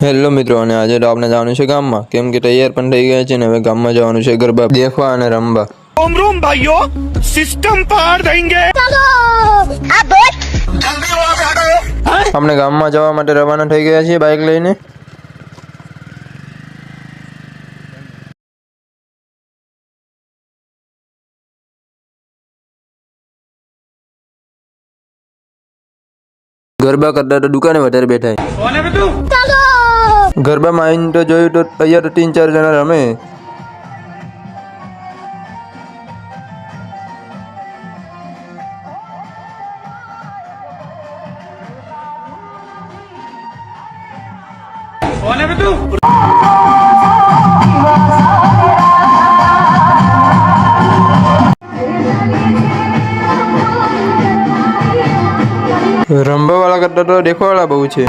Hello મિત્રો, અને આજે તો આપણે જવાનું છે ગામમાં, કેમ કે તૈયાર પણ થઈ ગયા છે ને હવે ગામમાં જવાનું છે ગરબા દેખવા અને રમવા। ओम रूम भाइयों सिस्टम पार देंगे। આપણે ગામમાં જવા માટે રવાના થઈ ગયા છીએ બાઇક લઈને। ગરબા કરતા તો દુકાને વધારે બેઠા। ગરબામાં આવીને તો જોયું તો તૈયાર 3-4 જણા રમે। રમવા વાળા કરતા તો દેખવા વાળા બહુ છે।